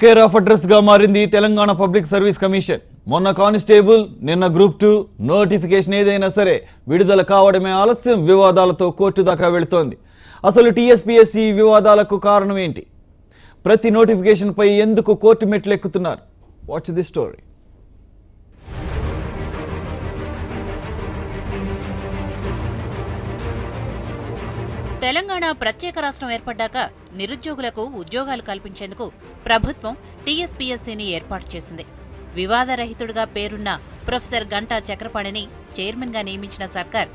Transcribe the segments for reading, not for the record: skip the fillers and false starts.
Care of address గా మారింది Telangana public service commission. మొన్న కానిస్టేబుల్, నిన్న గ్రూప్ 2 నోటిఫికేషన్ ఏదైనా సరే విడుదల కావడమే ఆలస్యం వివాదాలతో కోర్టు దాకా వెళుతోంది. అసలు టీఎస్పీఎస్సీ వివాదాలకు కారణం ఏంటి? ప్రతి నోటిఫికేషన్ పై ఎందుకు కోర్టు మెట్లు ఎక్కుతున్నారు? Watch the story. తెలంగాణ ప్రత్యేక రాష్ట్రం ఏర్పడ్డాక నిరుద్యోగులకు ఉద్యోగాలు కల్పించేందుకు ప్రభుత్వం టీఎస్పీఎస్సీని ఏర్పాటు చేసింది. వివాదరహితుడిగా పేరున్న ప్రొఫెసర్ గంటా చక్రపాణిని చైర్మన్గా నియమించిన సర్కార్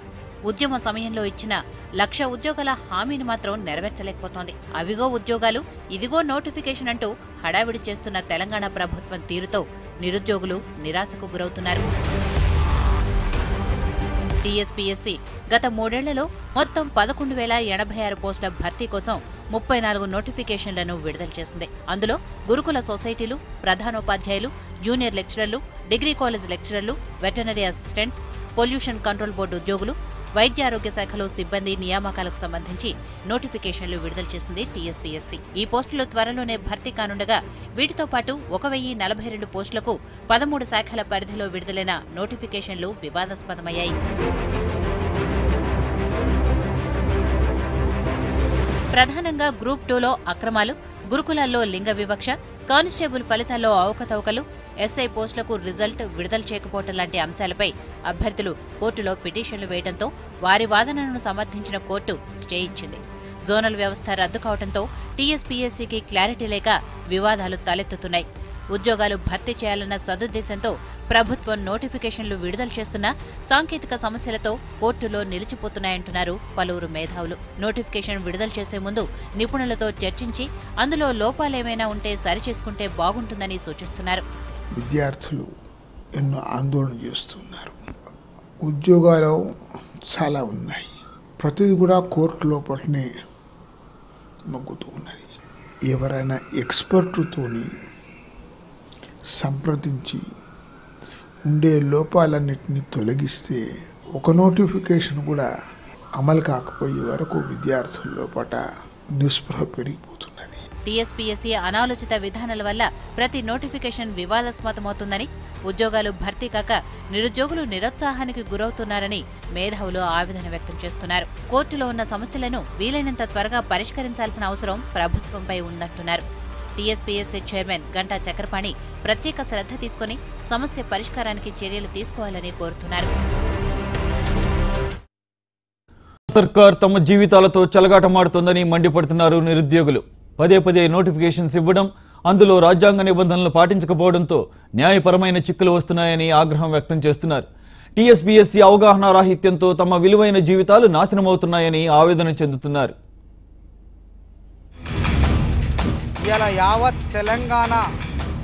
ఉద్యమ సమయంలో ఇచ్చిన 1,00,000 ఉద్యోగాల హామీని మాత్రం నెరవేర్చలేకపోతోంది. అవిగో ఉద్యోగాలు, ఇదిగో నోటిఫికేషన్ అంటూ హడావిడి చేస్తున్న తెలంగాణ ప్రభుత్వం తీరుతో నిరుద్యోగులు నిరాశకు గురవుతున్నారు. టీఎస్పీఎస్సీ గత 3 ఏళ్లలో మొత్తం 11,086 పోస్టుల భర్తీ కోసం 34 నోటిఫికేషన్లను విడుదల చేసింది. అందులో గురుకుల సొసైటీలు, ప్రధానోపాధ్యాయులు, జూనియర్ లెక్చరర్లు, డిగ్రీ కాలేజ్ లెక్చరర్లు, veterinary assistants, pollution control board ఉద్యోగులు, వైద్య ఆరోగ్య శాఖలో సిబ్బంది నియామకాలకు సంబంధించి నోటిఫికేషన్లు విడుదల చేసింది టీఎస్పీఎస్సీ. ఈ పోస్టులు త్వరలోనే భర్తీ కానుండగా వీటితో పాటు 1,042 పోస్టులకు 13 శాఖల పరిధిలో విడుదలైన నోటిఫికేషన్లు వివాదాస్పదమయ్యాయి. ప్రధానంగా గ్రూప్ 2లో అక్రమాలు, గురుకులాల్లో లింగ వివక్ష, కానిస్టేబుల్ ఫలితాల్లో అవకతవకలు, ఎస్ఐ పోస్టులకు రిజల్ట్ విడుదల చేయకపోవటం లాంటి అంశాలపై అభ్యర్థులు కోర్టులో పిటిషన్లు వేయడంతో వారి వాదనలను సమర్థించిన కోర్టు స్టే ఇచ్చింది. జోనల్ వ్యవస్థ రద్దు కావడంతో టీఎస్పీఎస్సీకి క్లారిటీ లేక వివాదాలు తలెత్తుతున్నాయి. ఉద్యోగాలు భర్తీ చేయాలన్న సదుద్దేశంతో ప్రభుత్వం నోటిఫికేషన్లు విడుదల చేస్తున్నా సాంకేతిక సమస్యలతో కోర్టులో నిలిచిపోతున్నాయంటున్నారు పలువురు మేధావులు. నోటిఫికేషన్ విడుదల చేసే ముందు నిపుణులతో చర్చించి అందులో లోపాలేమైనా ఉంటే సరిచేసుకుంటే బాగుంటుందని సూచిస్తున్నారు. విద్యార్థులు ఎన్నో ఆందోళన చేస్తున్నారు. ఉద్యోగాలు చాలా ఉన్నాయి, ప్రతిదీ కూడా కోర్టు లోపలనే మొగ్గుతూ ఉన్నది. ఎవరైనా ఎక్స్పర్టుతోని సంప్రదించి ఉండే లోపాలన్నింటినీ తొలగిస్తే ఒక నోటిఫికేషన్ కూడా అమలు కాకపోయే వరకు విద్యార్థుల లోపల నిస్పృహ పెరిగిపోతున్నది. టీఎస్పీఎస్సీ అనాలోచిత విధానాల వల్ల ప్రతి నోటిఫికేషన్ వివాదాస్పదమవుతుందని, ఉద్యోగాలు భర్తీ కాక నిరుద్యోగులు నిరుత్సాహానికి గురవుతున్నారని మేధావులు ఆవేదన వ్యక్తం చేస్తున్నారు. కోర్టులో ఉన్న సమస్యలను వీలైనంత త్వరగా పరిష్కరించాల్సిన అవసరం ప్రభుత్వంపై ఉందంటున్నారు. టీఎస్పీఎస్సీ చైర్మన్ గంటా చక్రపాణి ప్రత్యేక శ్రద్ధ తీసుకుని సమస్య పరిష్కారానికి చర్యలు తీసుకోవాలని కోరుతున్నారు. సర్కార్ తమ జీవితాలతో చెలగాటమాడుతోందని మండిపడుతున్నారు నిరుద్యోగులు. పదే నోటిఫికేషన్స్ ఇవ్వడం, అందులో రాజ్యాంగ నిబంధనలు పాటించకపోవడంతో న్యాయపరమైన చిక్కులు వస్తున్నాయని ఆగ్రహం వ్యక్తం చేస్తున్నారు. టీఎస్పీఎస్సీ అవగాహన రాహిత్యంతో తమ విలువైన జీవితాలు నాశనమవుతున్నాయని ఆవేదన చెందుతున్నారు. ఇలా యావత్ తెలంగాణ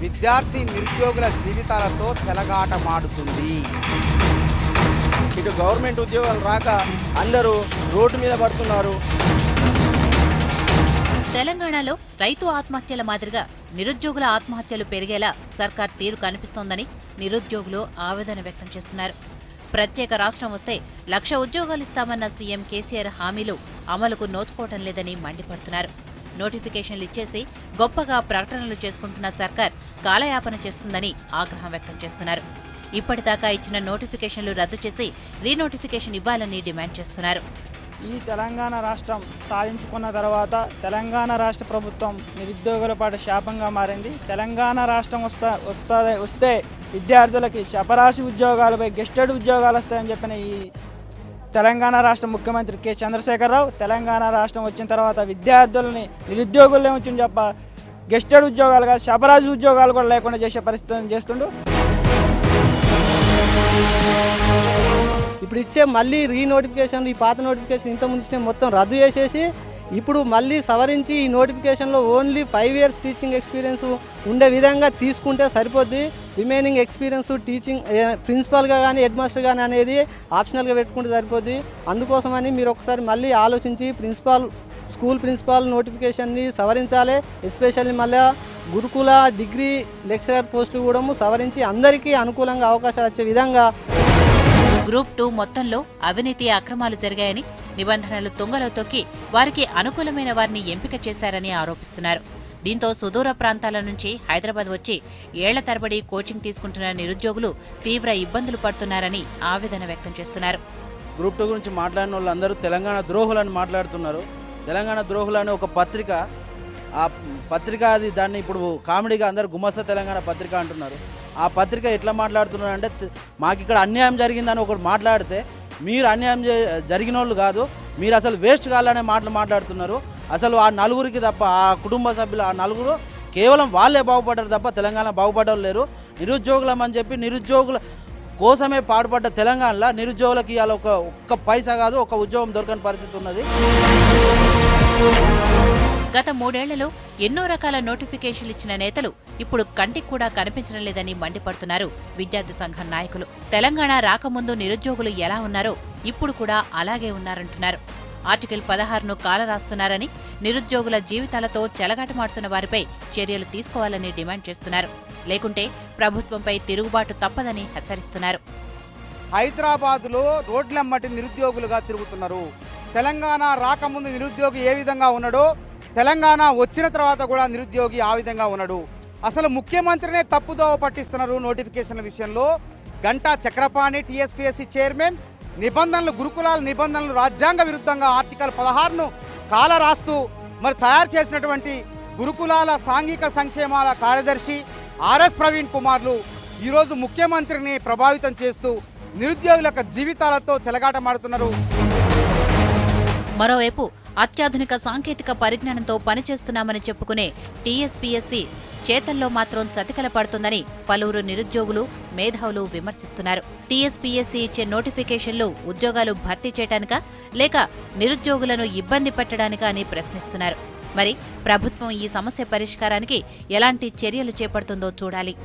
విద్యార్థి నిరుద్యోగుల జీవితాలతో చెలగాటమాడుతుంది. ఇటు గవర్నమెంట్ ఉద్యోగాలు రాక అందరూ రోడ్డు మీద పడుతున్నారు. తెలంగాణలో రైతు ఆత్మహత్యల మాదిరిగా నిరుద్యోగుల ఆత్మహత్యలు పెరిగేలా సర్కార్ తీరు కనిపిస్తోందని నిరుద్యోగులు ఆవేదన వ్యక్తం చేస్తున్నారు. ప్రత్యేక రాష్ట్రం వస్తే 1,00,000 ఉద్యోగాలు ఇస్తామన్న సీఎం కేసీఆర్ హామీలు అమలుకు నోచుకోవటం లేదని మండిపడుతున్నారు. నోటిఫికేషన్లు ఇచ్చేసి గొప్పగా ప్రకటనలు చేసుకుంటున్న సర్కార్ కాలయాపన చేస్తుందని ఆగ్రహం వ్యక్తం చేస్తున్నారు. ఇప్పటిదాకా ఇచ్చిన నోటిఫికేషన్లు రద్దు చేసి రీనోటిఫికేషన్ ఇవ్వాలని డిమాండ్ చేస్తున్నారు. ఈ తెలంగాణ రాష్ట్రం సాధించుకున్న తర్వాత తెలంగాణ రాష్ట్ర ప్రభుత్వం నిరుద్యోగుల పాటు శాపంగా మారింది. తెలంగాణ రాష్ట్రం వస్తే విద్యార్థులకి శపరాశి ఉద్యోగాలపై గెస్టెడ్ ఉద్యోగాలు వస్తాయని చెప్పిన ఈ తెలంగాణ రాష్ట్ర ముఖ్యమంత్రి కె చంద్రశేఖరరావు తెలంగాణ రాష్ట్రం వచ్చిన తర్వాత విద్యార్థులని నిరుద్యోగులే ఉంచి చెప్ప గెస్టెడ్ ఉద్యోగాలుగా శపరాశి ఉద్యోగాలు కూడా లేకుండా చేసే పరిస్థితిని చేస్తుండు. ఇప్పుడు ఇచ్చే మళ్ళీ రీనోటిఫికేషన్, ఈ పాత నోటిఫికేషన్ ఇంతకుముందు ఇచ్చిన మొత్తం రద్దు చేసేసి ఇప్పుడు మళ్ళీ సవరించి ఈ నోటిఫికేషన్లో ఓన్లీ 5 years టీచింగ్ ఎక్స్పీరియన్స్ ఉండే విధంగా తీసుకుంటే సరిపోద్ది. రిమైనింగ్ ఎక్స్పీరియన్స్ టీచింగ్ ప్రిన్సిపల్గా కానీ హెడ్ మాస్టర్ కానీ అనేది ఆప్షనల్గా పెట్టుకుంటే సరిపోద్ది. అందుకోసమని మీరు ఒకసారి మళ్ళీ ఆలోచించి స్కూల్ ప్రిన్సిపాల్ నోటిఫికేషన్ని సవరించాలి. ఎస్పెషల్లీ మళ్ళీ గురుకుల డిగ్రీ లెక్చరర్ పోస్టులు కూడా సవరించి అందరికీ అనుకూలంగా అవకాశాలు వచ్చే విధంగా. గ్రూప్ 2 మొత్తంలో అవినీతి అక్రమాలు జరిగాయని, నిబంధనలు తుంగలో తొక్కి వారికి అనుకూలమైన వారిని ఎంపిక చేశారని ఆరోపిస్తున్నారు. దీంతో సుదూర ప్రాంతాల నుంచి హైదరాబాద్ వచ్చి ఏళ్ల తరబడి కోచింగ్ తీసుకుంటున్న నిరుద్యోగులు తీవ్ర ఇబ్బందులు పడుతున్నారని ఆవేదన వ్యక్తం చేస్తున్నారు. గ్రూప్ 2 గురించి మాట్లాడిన వాళ్ళందరూ తెలంగాణ ద్రోహులని మాట్లాడుతున్నారు. తెలంగాణ ద్రోహులు అనే ఒక పత్రిక, ఆ పత్రిక అది దాన్ని ఇప్పుడు కామెడీగా అందరూ గుమస్తా తెలంగాణ పత్రిక అంటున్నారు. ఆ పత్రిక ఎట్లా మాట్లాడుతున్నారు అంటే, మాకు ఇక్కడ అన్యాయం జరిగిందని ఒకరు మాట్లాడితే మీరు అన్యాయం జరిగిన వాళ్ళు కాదు, మీరు అసలు వేస్ట్ కావాలనే మాటలు మాట్లాడుతున్నారు. అసలు ఆ నలుగురికి తప్ప, ఆ కుటుంబ సభ్యులు ఆ నలుగురు కేవలం వాళ్ళే బాగుపడ్డారు తప్ప తెలంగాణ బాగుపడ్డలు లేరు. నిరుద్యోగులం అని చెప్పి నిరుద్యోగుల కోసమే పాటుపడ్డ తెలంగాణలో నిరుద్యోగులకి ఇవాళ ఒక్క పైసా కాదు, ఒక ఉద్యోగం దొరకని పరిస్థితి ఉన్నది. గత 3 ఏళ్లలో ఎన్నో రకాల నోటిఫికేషన్లు ఇచ్చిన నేతలు ఇప్పుడు కంటికి కూడా కనిపించడం లేదని మండిపడుతున్నారు విద్యార్థి సంఘం నాయకులు. తెలంగాణ రాకముందు నిరుద్యోగులు ఎలా ఉన్నారో ఇప్పుడు కూడా అలాగే ఉన్నారంటున్నారు. ఆర్టికల్ 16ను కాలరాస్తున్నారని, నిరుద్యోగుల జీవితాలతో చెలగాటమాడుతున్న వారిపై చర్యలు తీసుకోవాలని డిమాండ్ చేస్తున్నారు. లేకుంటే ప్రభుత్వంపై తిరుగుబాటు తప్పదని హెచ్చరిస్తున్నారు. హైదరాబాద్లో రోడ్లమ్మటి నిరుద్యోగులుగా తిరుగుతున్నారు. తెలంగాణ రాకముందు నిరుద్యోగి ఏ విధంగా ఉన్నాడో తెలంగాణ వచ్చిన తర్వాత కూడా నిరుద్యోగి ఆ విధంగా ఉన్నాడు. అసలు ముఖ్యమంత్రినే తప్పుదోవ పట్టిస్తున్నారు నోటిఫికేషన్ల విషయంలో. గంటా చక్రపాణి టీఎస్పీఎస్సీ చైర్మన్ నిబంధనలు, గురుకులాల నిబంధనలు రాజ్యాంగ విరుద్ధంగా ఆర్టికల్ 16ను కాలరాస్తూ మరి తయారు చేసినటువంటి గురుకులాల సాంఘిక సంక్షేమాల కార్యదర్శి ఆర్ఎస్ ప్రవీణ్ కుమార్లు ఈరోజు ముఖ్యమంత్రిని ప్రభావితం చేస్తూ నిరుద్యోగుల జీవితాలతో చెలగాటమాడుతున్నారు. మరోవైపు అత్యాధునిక సాంకేతిక పరిజ్ఞానంతో పనిచేస్తున్నామని చెప్పుకునే టీఎస్పీఎస్సీ చేతల్లో మాత్రం చతికిల పడుతుందని పలువురు నిరుద్యోగులు, మేధావులు విమర్శిస్తున్నారు. టీఎస్పీఎస్సీ ఇచ్చే నోటిఫికేషన్లు ఉద్యోగాలు భర్తీ చేయడానికా లేక నిరుద్యోగులను ఇబ్బంది పెట్టడానికా అని ప్రశ్నిస్తున్నారు. మరి ప్రభుత్వం ఈ సమస్య పరిష్కారానికి ఎలాంటి చర్యలు చేపడుతుందో చూడాలి.